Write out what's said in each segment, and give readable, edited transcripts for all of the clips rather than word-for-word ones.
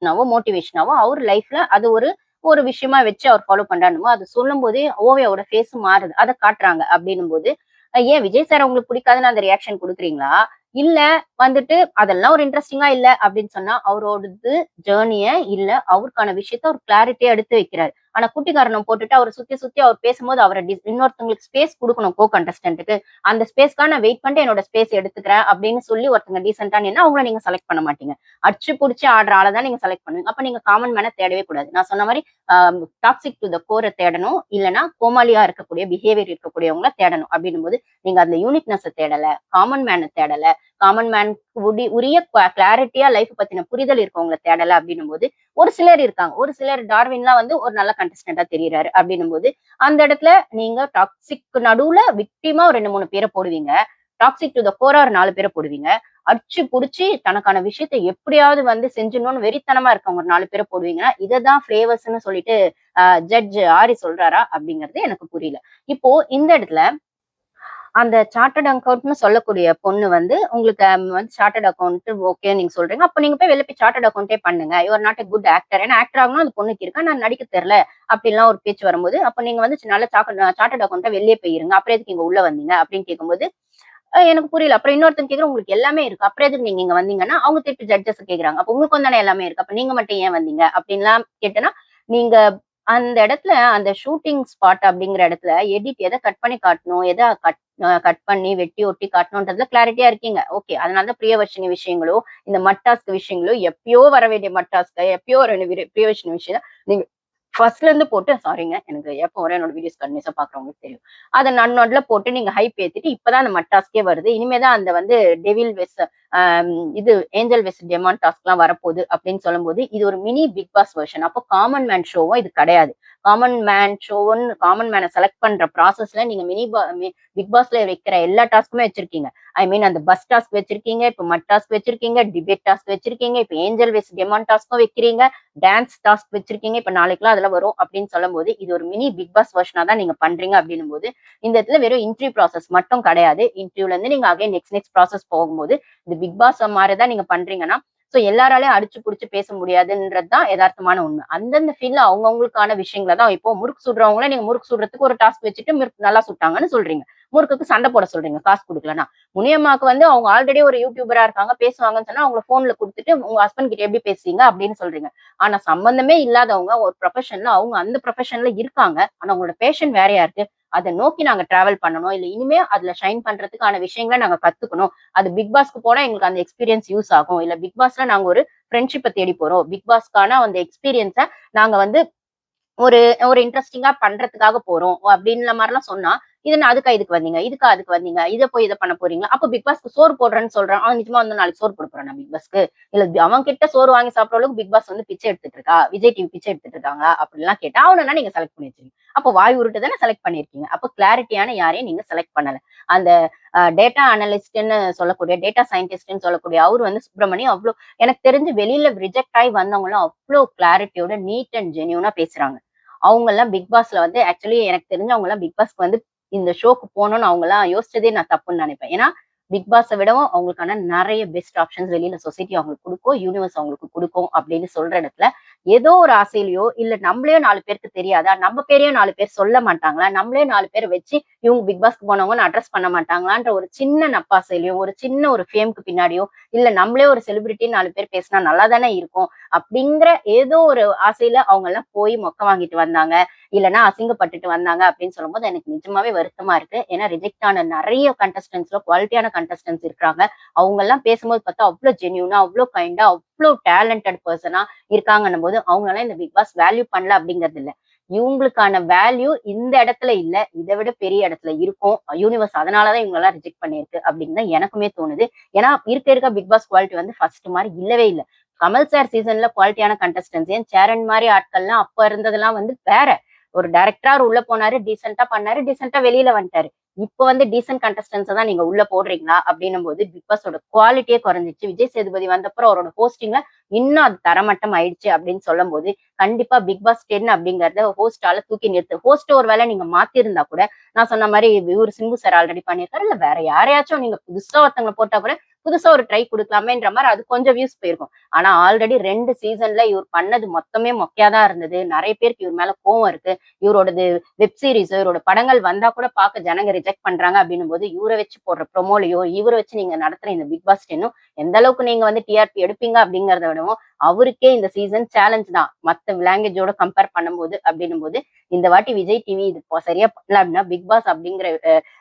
மோட்டிவேஷனாவோ அவர் லைஃப்ல அது ஒரு ஒரு விஷயமா வச்சு அவர் ஃபாலோ பண்றாருமோ அது சொல்லும் போதே ஓவியாவோட ஃபேஸ் மாறுது. அதை காட்டுறாங்க அப்படின்னும் போது ஏன் விஜய் சார் உங்களுக்கு பிடிக்காதுன்னு அந்த ரியாக்ஷன் குடுக்குறீங்களா? இல்ல வந்துட்டு அதெல்லாம் ஒரு இன்ட்ரஸ்டிங்கா இல்ல அப்படின்னு சொன்னா, அவரோடது ஜர்னிய இல்ல அவருக்கான விஷயத்த அவர் கிளாரிட்டியா எடுத்து வைக்கிறாரு. ஆனா குட்டி காரணம் போட்டுட்டு அவர சுத்தி சுத்தி அவர் பேசும்போது அவர இன்னொருத்தவங்களுக்கு ஸ்பேஸ் குடுக்கணும் கண்டெஸ்டன்ட்க்கு. அந்த ஸ்பேஸ்க்காக நான் வெயிட் பண்ணிட்டு என்னோட ஸ்பேஸ் எடுத்துக்கிறேன் அப்படின்னு சொல்லி ஒருத்தங்க டீசென்ட்டா நின்னா அவங்கள நீங்க செலக்ட் பண்ண மாட்டீங்க. அடிச்சு புடிச்சு ஆடுற ஆள தான் நீங்க செலக்ட் பண்ணுவீங்க. அப்ப நீங்க காமன் மேன தேடவே கூடாது. நான் சொன்ன மாரி அ டாக்ஸிக் டு த கோர தேடணும். இல்லன்னா கோமாளியா இருக்கக்கூடிய பிஹேவியர் இருக்கக்கூடியவங்கள தேடணும். அப்படின்னும்போது நீங்க அதுல யூனிக்னெஸ்ஸ தேடல, காமன் மேன தேடல, காமன் மேன்க்கு உரிய கிளாரிட்டியா லைஃப் பத்தின புரிதல் இருக்கவங்கள தேடல அப்படின்னும்போது, ஒரு சிலர் இருக்காங்க. ஒரு சிலர் டார்வின்லாம் வந்து ஒரு நல்ல கண்டஸ்டன்ட்டா தெரியிறாரு அப்படின்னும்போது, அந்த இடத்துல நீங்க டாக்ஸிக் நடுவுல விக்டிமா ஒரு 2, 3 பேர போடுவீங்க. டாக்ஸிக் டூ த கோரா ஒரு 4 பேர போடுவீங்க. அடிச்சு புடிச்சு தனக்கான விஷயத்த எப்படியாவது வந்து செஞ்சுடணும்னு வெறித்தனமா இருக்கவங்க ஒரு 4 பேர போடுவீங்கன்னா, இததான் ஃப்ளேவர்ஸ்ன்னு சொல்லிட்டு ஜட்ஜ் ஆரி சொல்றாரா? அப்படிங்கிறது எனக்கு புரியல. இப்போ இந்த இடத்துல அந்த சார்ட்டர்ட் அக்கவுண்ட்ன்னு சொல்லக்கூடிய பொண்ணு வந்து உங்களுக்கு வந்து சார்ட்டர்ட் அக்கவுண்ட் ஓகே நீங்க சொல்றீங்க. அப்ப நீங்க போய் வெளில போய் சார்ட்டர்ட் அக்கவுண்டே பண்ணுங்க. You are not a good actor. ஏன்னா ஆக்டர் ஆகணும்னு அந்த பொண்ணுக்கு இருக்கு. ஆனா நடிக்க தெரியல. அப்படின்லாம் ஒரு பேச்சு வரும்போது, அப்ப நீங்க வந்து நல்ல சார்ட்டர்ட் அக்கவுண்டா வெளியே போயிருங்க. அப்புறம் எதுக்கு இங்க உள்ள வந்தீங்க? அப்படின்னு கேட்கும்போது, எனக்கு புரியல. அப்புறம் இன்னொருத்தங்க கேட்குறேன், உங்களுக்கு எல்லாமே இருக்கு. அப்புறம் எதுக்கு நீங்க இங்க வந்தீங்கன்னா, அவங்க திருப்பி ஜட்ஜஸ் கேட்குறாங்க. அப்ப உங்களுக்கு தானே எல்லாமே இருக்கு. அப்ப நீங்க மட்டும் ஏன் வந்தீங்க? அப்படின்லாம் கேட்டேன்னா, நீங்க அந்த இடத்துல அந்த ஷூட்டிங் ஸ்பாட் அப்படிங்கிற இடத்துல எடிட் எத கட் பண்ணி காட்டணும், எத கட் பண்ணி வெட்டி ஒட்டி காட்டணும்ன்றதுல கிளாரிட்டியா இருக்கீங்க. ஓகே. அதனால தான் பிரியவர்ஷினி விஷயங்களோ, இந்த மட்டாஸ்க் விஷயங்களோ எப்பயோ வர வேண்டிய மட்டாஸ்க்க எப்பயோ வர வேண்டிய பிரியவர்ஷினி விஷயம் நீங்க ஃபர்ஸ்ட்ல இருந்து போட்டு சாரிங்க. எனக்கு எப்போ வர என்னோட வீடியோஸ் கன்டினியூஸா பார்க்குறவங்களுக்கு தெரியும். அத நடுநடுல போட்டு நீங்க ஹைப் ஏத்திட்டு இப்பதான் அந்த மட்டாஸ்க்கே வருது. இனிமே தான் அந்த வந்து டெவில் வெஸ் அ இது ஏஞ்சல் வெஸ் டெமான் டாஸ்க்லாம் வரப்போகுது அப்படின்னு சொல்லும்போது, இது ஒரு மினி பிக் பாஸ் வெர்ஷன். அப்போ காமன் மேன் ஷோவும் இது கிடையாது. காமன் மேன செலக்ட் பண்ற ப்ராசஸ்ல நீங்க பிக் பாஸ்ல வைக்கிற எல்லா டாஸ்க்குமே வச்சிருக்கீங்க. ஐ மீன் அந்த பஸ் டாஸ்க் வச்சிருக்கீங்க, இப்ப மட் டாஸ்க் வச்சிருக்கீங்க, டிபேட் டாஸ்க் வச்சிருக்கீங்க, இப்ப ஏஞ்சல் வெஸ் டெமான் டாஸ்க்கும் வைக்கிறீங்க, டான்ஸ் டாஸ்க் வச்சிருக்கீங்க. இப்ப நாளைக்குலாம் அதுல வரும் அப்படின்னு சொல்லும்போது, இது ஒரு மினி பிக் பாஸ் வெர்ஷனா தான் நீங்க பண்றீங்க அப்படின்னும்போது, இந்த இடத்துல வெறும் இன்டர்வியூ ப்ராசஸ் மட்டும் கிடையாது. இன்டர்வியூல இருந்து நீங்க அகைன் நெக்ஸ்ட் ப்ராசஸ் போகும்போது, இது பிக் பாஸ் மாரி தான் நீங்க பண்றீங்கன்னா, சோ எல்லாராலயும் அடிச்சு புடிச்சு பேச முடியாதுன்றது தான் எதார்த்தமான உண்மை. அந்தந்த ஃபீல்ட்ல அவங்கவங்களுக்கான விஷயங்கள தான் இப்போ முறுக்கு சுடுறவங்கள நீங்க முறுக்கு சுடுறதுக்கு ஒரு டாஸ்க் வச்சுட்டு முறுக்கு நல்லா சுட்டாங்கன்னு சொல்றீங்க. முறுக்குக்கு சண்டை போட சொல்றீங்க காசு குடுக்கலன்னா. முனியம்மாக்கு வந்து அவங்க ஆல்ரெடி ஒரு யூடியூபரா இருக்காங்க, பேசுவாங்கன்னு சொன்னா அவங்கள ஃபோன்ல குடுத்துட்டு உங்க ஹஸ்பண்ட் கிட்ட எப்படி பேசுவீங்க அப்படின்னு சொல்றீங்க. ஆனா சம்பந்தமே இல்லாதவங்க ஒரு ப்ரொஃபஷன்ல அவங்க அந்த ப்ரொஃபஷன்ல இருக்காங்க. ஆனா உங்களோட பேஷன் வேறயா இருக்கு. அத நோக்கி நாங்க டிராவல் பண்ணணும். இல்ல இனிமே அதுல ஷைன் பண்றதுக்கான விஷயங்கள நாங்க கத்துக்கணும். அது பிக் பாஸ்க்கு போனா எங்களுக்கு அந்த எக்ஸ்பீரியன்ஸ் யூஸ் ஆகும். இல்ல பிக் பாஸ்ல நாங்க ஒரு ஃப்ரெண்ட்ஷிப்ப தேடி போறோம். பிக் பாஸ்க்கான அந்த எக்ஸ்பீரியன்ஸ நாங்க வந்து ஒரு ஒரு இன்ட்ரஸ்டிங்கா பண்றதுக்காக போறோம் அப்படின்ற மாரிலாம் சொன்னா, இது என்ன அதுக்கா இதுக்கு வந்தீங்க? இதுக்கா அதுக்கு வந்தீங்க? இத போய் இத பண்ண போறீங்களா? அப்ப பிக் பாஸ்க்கு சோறு போடுறேன்னு சொல்றான். அவன் நிஜமா வந்து நாளைக்கு சோறு போட போறானா பிக் பாஸ்க்கு? இல்ல அவன் கிட்ட சோறு வாங்கி சாப்பிடுற அளவுக்கு பிக் பாஸ் வந்து பிச்சை எடுத்துட்டு இருக்கா? விஜய் டிவி பிச்சை எடுத்துட்டு இருக்காங்களா? அப்படிலாம் கேட்டா, அவனன்னா நீங்க செலக்ட் பண்ணி வச்சிருக்கீங்க. அப்ப வாய் உருட்டு தானே செலக்ட் பண்ணியிருக்கீங்க. அப்ப கிளாரிட்டியான யாரையும் நீங்க செலக்ட் பண்ணல. அந்த டேட்டா அனலிஸ்ட்ன்னு சொல்லக்கூடிய டேட்டா சயின்டிஸ்ட்ன்னு சொல்லக்கூடிய அவரு வந்து சுப்ரமணியம் எனக்கு தெரிஞ்சு வெளியில ரிஜெக்ட் ஆயி வந்தவங்கலாம் அவ்ளோ கிளாரிட்டியோட நீட் அண்ட் ஜென்யூனா பேசுறாங்க. அவங்கலாம் பிக் பாஸ்ல வந்து ஆக்சுவலி எனக்கு தெரிஞ்சு அவங்கலாம் பிக் பாஸ்க்கு வந்து இந்த ஷோக்கு போணும்னு அவங்கலாம் யோசிச்சதே நான் தப்புன்னு நெனைப்பேன். ஏன்னா, பிக் பாஸ விடவும் அவங்களுக்கான நெறைய பெஸ்ட் ஆப்ஷன்ஸ் வெளியில சொசைட்டி அவங்களுக்கு குடுக்கும். யூனிவர்ஸ் அவங்களுக்கு குடுக்கும் அப்படின்னு சொல்ற இடத்துல, ஏதோ ஒரு ஆசையிலயோ, இல்ல நம்மளையோ 4 பேருக்கு தெரியாதா? நம்ம பேரையும் 4 பேர் சொல்ல மாட்டாங்களா? நம்மளே 4 பேர வச்சு இவங்க பிக் பாஸ்க்கு போனவங்கன்னு அட்ரஸ் பண்ண மாட்டாங்களான்ற ஒரு சின்ன நப்பாசையிலயும், ஒரு சின்ன ஒரு ஃபேம்க்கு பின்னாடியோ, இல்ல நம்மளே ஒரு செலிபிரிட்டின்னு 4 பேர் பேசினா நல்லா தானே இருக்கும். அப்படிங்கிற ஏதோ ஒரு ஆசையில அவங்கலாம் போய் மொக்க வாங்கிட்டு வந்தாங்க. இல்லன்னா அசிங்கப்பட்டுட்டு வந்தாங்க அப்படின்னு சொல்லும்போது எனக்கு நிஜமாவே வருத்தமா இருக்கு. ஏன்னா ரிஜெக்ட் ஆன நெறைய கண்டஸ்டன்ட்ஸ்ல குவாலிட்டியான கண்டஸ்டன்ட்ஸ் இருக்காங்க. அவங்கலாம் பேசும்போது பார்த்தா அவ்ளோ ஜென்யூனா, அவ்ளோ கைண்டா, அவ்ளோ டேலண்டட் பெர்சனா இருக்காங்கன்னும் போது, அவங்களலாம் இந்த பிக் பாஸ் வேல்யூ பண்ணல அப்படிங்கிறது இல்ல. இவங்களுக்கான வேல்யூ இந்த இடத்துல இல்ல. இத விட பெரிய இடத்துல இருக்கும். யூனிவர்ஸ் அதனால தான் இவங்களலாம் ரிஜெக்ட் பண்ணியிருக்கு அப்படின்னு தான் எனக்குமே தோணுது. ஏன்னா இருக்க பிக் பாஸ் குவாலிட்டி வந்து ஃபர்ஸ்ட் மாரி இல்லவே இல்ல. கமல் சார் சீசன்ல குவாலிட்டியான கண்டஸ்டன்ட்ஸ் ஏன் சேரன் மாரி ஆட்கள்லாம் அப்ப இருந்ததெல்லாம் வந்து வேற. ஒரு டைரக்டரா அவரு உள்ள போனாரு, டீசென்ட்டா பண்ணாரு, டீசென்ட்டா வெளியில வந்துட்டாரு. இப்ப வந்து டீசென்ட் கண்டஸ்டன்ட்ஸ தான் நீங்க உள்ள போடுறீங்களா? அப்படின்னும்போது பிக் பாஸோட குவாலிட்டியே குறைஞ்சிருச்சு. விஜய் சேதுபதி வந்தப்புறம் அவரோட ஹோஸ்டிங்ல இன்னும் அது தரமட்டம் ஆயிடுச்சு அப்படின்னு சொல்லும்போது, கண்டிப்பா பிக் பாஸ் 10 அப்படிங்கிறத ஹோஸ்ட்டால தூக்கி நிறுத்து. ஹோஸ்ட் ஒரு வேளை நீங்க மாத்தியிருந்தா கூட, நான் சொன்ன மாரி இவரு சிம்பு சார் ஆல்ரெடி பண்ணியிருக்காரு. இல்ல வேற யாரையாச்சும் நீங்க புதுசா ஒருத்தவங்கள போட்டா கூட புதுசா ஒரு ட்ரை குடுக்கலாமேன்ற மாரி அது கொஞ்சம் வியூஸ் போயிருக்கும். ஆனா ஆல்ரெடி 2 சீசன்ல இவர் பண்ணது மொத்தமே மொக்கையா தான் இருந்தது. நெறைய பேருக்கு இவர் மேல கோவம் இருக்கு. இவரோடது வெப் சீரிஸ், இவரோட படங்கள் வந்தா கூட பாக்க ஜனங்க ரிஜெக்ட் பண்றாங்க அப்டின்னும்போது, இவர வச்சு போடுற ப்ரொமோலயோ, இவர வச்சு நீங்க நடத்துற இந்த பிக் பாஸ் 10 எந்த அளவுக்கு நீங்க வந்து டிஆர்பி எடுப்பீங்க அப்டிங்கிறத விடவும், அவருக்கே இந்த சீசன் சேலஞ்ச் தான். மத்த லாங்குவேஜோட கம்பேர் பண்ணும்போது அப்டின்னும்போது, இந்த வாட்டி விஜய் டிவி இது சரியா பண்ணல அப்டின்னா, பிக் பாஸ் அப்டிங்கிற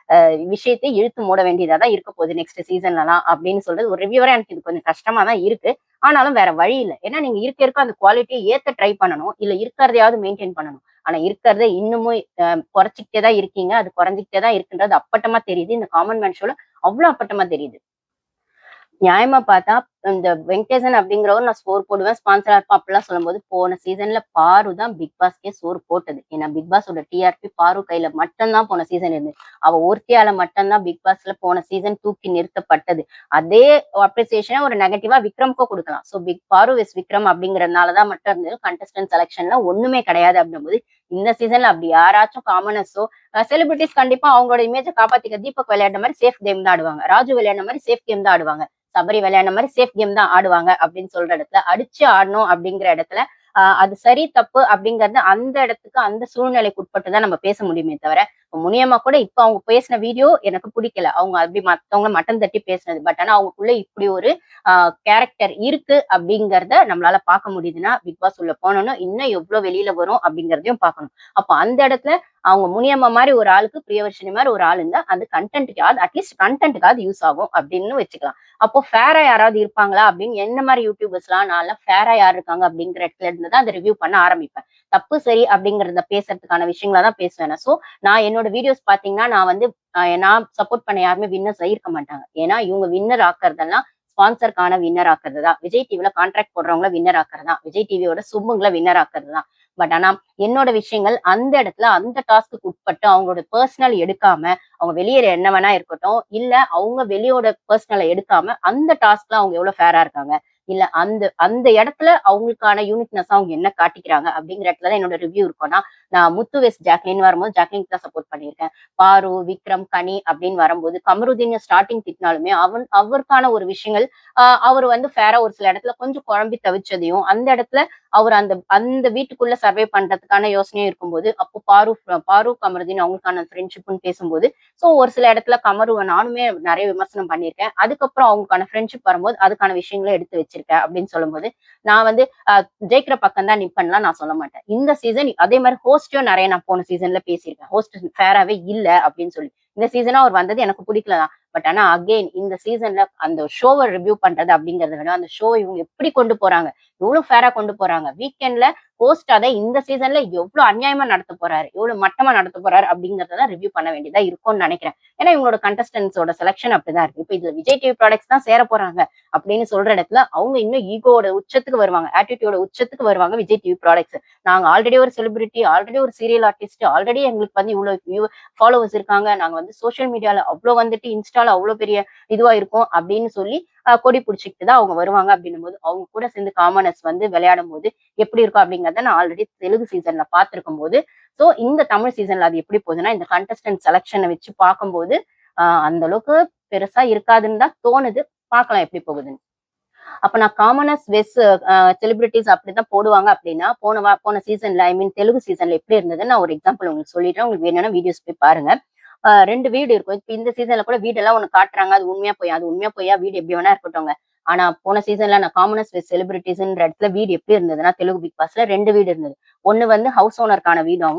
விஷயத்தை இழுத்து மூட வேண்டியதா தான் இருக்க போகுது நெக்ஸ்ட் சீசன்லலாம் அப்படின்னு சொல்றது ஒரு ரிவ்யூவரா எனக்கு இது கொஞ்சம் கஷ்டமா தான் இருக்கு. ஆனாலும் வேற வழி இல்ல. ஏன்னா நீங்க இருக்க அந்த குவாலிட்டிய ஏத்த ட்ரை பண்ணணும். இல்ல இருக்கிறதையாவது மெயின்டெயின் பண்ணணும். ஆனா இருக்கிறத இன்னமும் குறைச்சுக்கிட்டே தான் இருக்கீங்க. அது குறைஞ்சுக்கிட்டே தான் இருக்குன்றது அப்பட்டமா தெரியுது. இந்த காமன் மேன் ஷோல அவ்ளோ அப்பட்டமா தெரியுது. நியாயமா பார்த்தா, இந்த வெங்கடேசன் அப்படிங்கிறவர் நான் சோறு போடுவேன், ஸ்பான்சரா இருப்பேன் அப்படிலாம் சொல்லும்போது, போன சீசன்ல பாரு தான் பிக் பாஸ்க்கே சோறு போட்டது. ஏன்னா பிக் பாஸோட டிஆர்பி பாரு கையில மட்டும் தான் போன சீசன் இருந்தது. அவ ஒருத்தியால மட்டும் தான் பிக் பாஸ்ல போன சீசன் தூக்கி நிறுத்தப்பட்டது. அதே அப்ரிசியேஷன ஒரு நெகட்டிவா விக்ரம்க்கும் குடுக்கலாம். சோ பாரு விஸ் விக்ரம் அப்படிங்கிறதுனால தான் மட்டும் இருந்தது. கண்டஸ்டன்ட் செலக்ஷன்ல ஒண்ணுமே கிடையாது அப்படிங்கும்போது, இந்த சீசன்ல அப்படி யாராச்சும் காமனர்ஸோ, செலிபிரிட்டீஸ் கண்டிப்பா அவங்களோட இமேஜ காப்பாத்திக்க தீபக் விளையாடுன மாரி சேஃப் கேம் தான் ஆடுவாங்க. ராஜு விளையாடுன மாரி சேஃப் கேம் தான் ஆடுவாங்க. சபரி விளையாடுன மாரி சேஃப் கேம் தான் ஆடுவாங்க அப்படின்னு சொல்ற இடத்துல, அடிச்சு ஆடணும் அப்படிங்கிற இடத்துல, அது சரி, தப்பு அப்படிங்கிறது அந்த இடத்துக்கு, அந்த சூழ்நிலைக்கு உட்பட்டு தான் நம்ம பேச முடியுமே தவிர, முனியம்மா கூட இப்ப அவங்க பேசின வீடியோ எனக்கு பிடிக்கல. அவங்க அப்படி மத்தவங்கள மட்டம் தட்டி பேசினது. பட் ஆனா அவங்களுக்குள்ள இப்படி ஒரு கேரக்டர் இருக்கு அப்படிங்கிறத நம்மளால பார்க்க முடியுதுன்னா, பிக் பாஸ் உள்ள போனோம்னா இன்னும் எவ்வளவு வெளியில வரும் அப்படிங்கிறதையும் பார்க்கணும். அப்ப அந்த இடத்துல அவங்க முனியம்மா மாரி ஒரு ஆளுக்கு, பிரியவர்ஷினி மாரி ஒரு ஆள் இருந்தா, அது கன்டென்ட்க்காவது அட்லீஸ்ட் கன்டென்ட்க்காவது யூஸ் ஆகும் அப்படின்னு வச்சுக்கலாம். அப்போ ஃபேரா யாராவது இருப்பாங்களா அப்படின்னு என்ன மாரி யூடியூபர்ஸ்லாம் நான்லாம் ஃபேரா யார் இருக்காங்க அப்படிங்கிற இடத்துல இருந்து தான் அத ரிவ்யூ பண்ண ஆரம்பிப்பேன். தப்பு, சரி அப்படிங்கிறத பேசுறதுக்கான விஷயங்கள தான் பேசுவேன் நான். நான் என்னோட வீடியோஸ் பார்த்தீங்கன்னா, நான் வந்து நான் சப்போர்ட் பண்ண யாருமே வின்னர்ஸ் இருக்க மாட்டாங்க. ஏன்னா இவங்க வின்னர் ஆக்குறதெல்லாம் ஸ்பான்சர்க்கான வின்னர் ஆக்குறது தான். விஜய் டிவில கான்ட்ராக்ட் போடுறவங்கள வின்னர் ஆக்குறது தான். விஜய் டிவியோட சுப்புங்கள வின்னர் ஆக்குறது தான். பட் ஆனா என்னோட விஷயங்கள் அந்த இடத்துல அந்த டாஸ்க்குக்கு உட்பட்டு அவங்களோட பெர்சனல் எடுக்காம, அவங்க வெளிய என்ன வேணா இருக்கட்டும். இல்ல அவங்க வெளியோட பெர்சனல எடுக்காம, அந்த டாஸ்க்ல அவங்க எவ்வளவு ஃபேரா இருக்காங்க. இல்ல அந்த அந்த இடத்துல அவங்களுக்கான யூனிக்னெஸ் அவங்க என்ன காட்டிக்கிறாங்க அப்படிங்கிற இடத்துல தான் என்னோட ரிவ்யூ இருக்கும்னா, நான் முத்து வெஸ் ஜாக்லின் வரும்போது ஜாக்லின்க்கு தான் சப்போர்ட் பண்ணியிருக்கேன். பாரு, விக்ரம், கனி அப்படின்னு வரும்போது கமருதீன் ஸ்டார்ட்டிங் திட்டினாலுமே அவருக்கான ஒரு விஷயங்கள் அவரு வந்து ஃபேரா ஒரு சில இடத்துல கொஞ்சம் குழம்பி தவிச்சதையும், அந்த இடத்துல அவர் அந்த அந்த வீட்டுக்குள்ள சர்வே பண்றதுக்கான யோசனையும் இருக்கும்போது, அப்போ பாரு கமருதீன் அவங்களுக்கான ஃப்ரெண்ட்ஷிப்ன்னு பேசும்போது, ஒரு சில இடத்துல கமருவ நானுமே நெறைய விமர்சனம் பண்ணியிருக்கேன். அதுக்கப்புறம் அவங்களுக்கான ஃப்ரெண்ட்ஷிப் வரும்போது, அதுக்கான விஷயங்கள எடுத்து வச்சிருக்கேன் அப்படின்னு சொல்லும்போது, நான் வந்து ஜெயிக்கிற பக்கம் தான் நிப்பேன்லாம் நான் சொல்ல மாட்டேன். இந்த சீசன் அதே மாரி ஹோஸ்ட்டும் நெறைய நான் போன சீசன்ல பேசியிருக்கேன். ஹோஸ்ட் ஃபேராவே இல்ல அப்படின்னு சொல்லி. இந்த சீசனா அவர் வந்தது எனக்கு பிடிக்கல தான். பட் ஆனா அகைன் இந்த சீசன்ல அந்த ஷோவ ரிவ்யூ பண்றது அப்படிங்கிறத விட, அந்த ஷோவ இவங்க எப்படி கொண்டு போறாங்க? எவ்வளவு ஃபேரா கொண்டு போறாங்க. வீக்கெண்ட்ல ஹோஸ்ட் அத இந்த சீசன்ல எவ்வளவு அநியாயமா நடத்த போறாரு, எவ்வளவு மட்டமா நடத்த போறாரு அப்படிங்கிறத தான் ரிவ்யூ பண்ண வேண்டியதா இருக்கும்னு நினைக்கிறேன். ஏன்னா இவங்களோட கண்டஸ்டன்ஸோட செலக்ஷன் அப்படிதான் இருக்கு. இப்ப இதுல விஜய் டிவி ப்ராடக்ட்ஸ் தான் சேர போறாங்க அப்படின்னு சொல்ற இடத்துல அவங்க இன்னும் ஈகோட உச்சத்துக்கு வருவாங்க. ஆட்டிடியூடோட உச்சத்துக்கு வருவாங்க விஜய் டிவி ப்ராடக்ட்ஸ். நாங்க ஆல்ரெடி ஒரு செலிபிரிட்டி, ஆல்ரெடி ஒரு சீரியல் ஆர்டிஸ்ட், ஆல்ரெடி எங்களுக்கு வந்து இவ்வளவு ஃபாலோவர்ஸ் இருக்காங்க. நாங்க வந்து சோசியல் மீடியால அவ்ளோ வந்துட்டு இன்ஸ்டால அவ்ளோ பெரிய இதுவா இருக்கும் அப்படின்னு சொல்லி கொடி பிடிச்சுக்கிட்டு தான் அவங்க வருவாங்க அப்படின்னும்போது, அவங்க கூட சேர்ந்து காமனர்ஸ் வந்து விளையாடும்போது எப்படி இருக்கும் அப்படிங்கிறத நான் ஆல்ரெடி தெலுங்கு சீசன்ல பார்த்திருக்கும்போது, இந்த தமிழ் சீசன்ல அது எப்படி போகுதுன்னா, இந்த கண்டஸ்டன்ட் செலக்ஷன வச்சு பார்க்கும்போது, அந்த அளவுக்கு பெருசா இருக்காதுன்னு தான் தோணுது. பார்க்கலாம் எப்படி போகுதுன்னு. அப்ப நான் காமனர்ஸ் செலிபிரிட்டீஸ் அப்படிதான் போடுவாங்க அப்படின்னா, போன சீசன்ல தெலுங்கு சீசன்ல எப்படி இருந்ததுன்னு நான் ஒரு எக்ஸாம்பிள் உங்களுக்கு சொல்லிடுறேன். உங்களுக்கு வேணும்னா வீடியோஸ் போய் பாருங்க. 2 வீடு இருக்கும். இப்ப இந்த சீசன்ல கூட வீடெல்லாம் ஒண்ணு காட்டுறாங்க. அது உண்மையா பொய்யா? அது உண்மையா பொய்யா? வீடு எப்படி வேணா இருக்கட்டும்ங்க. ஆனா போன சீசன்ல நான் காமனர்ஸ் வித் செலிபிரிட்டீஸ்ன்ற இடத்துல வீடு எப்படி இருந்ததுன்னா, தெலுங்கு பிக் பாஸ்ல 2 வீடு இருந்தது. ஒண்ணு வந்து ஹவுஸ் ஓனருக்கான வீடாவும்